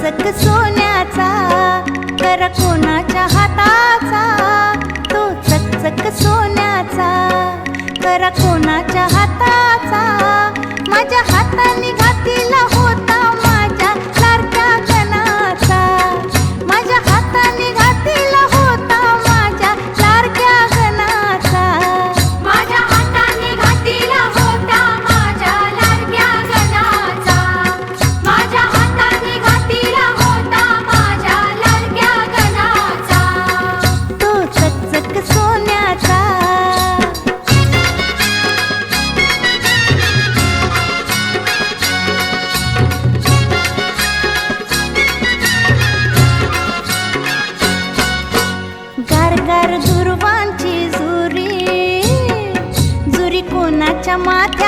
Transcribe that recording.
चकचक सोन्याचा कर कोणाच्या हाताचा, तो चकचक सोन्याचा कर कोणाच्या हाताचा. माझ्या हाताने घातीला होता माझ्या लाडक्या गणाचा, माझ्या हाताने घातीला होता माझ्या लाडक्या गणाचा. माझ्या हाताने घातीला होता माझ्या लाडक्या गणाचा, माझ्या हाताने घातीला होता माझ्या लाडक्या गणाचा. तो चकचक सोन्याचा. गार दुर्वांची जुरी, जुरी कोणाच्या माथ्या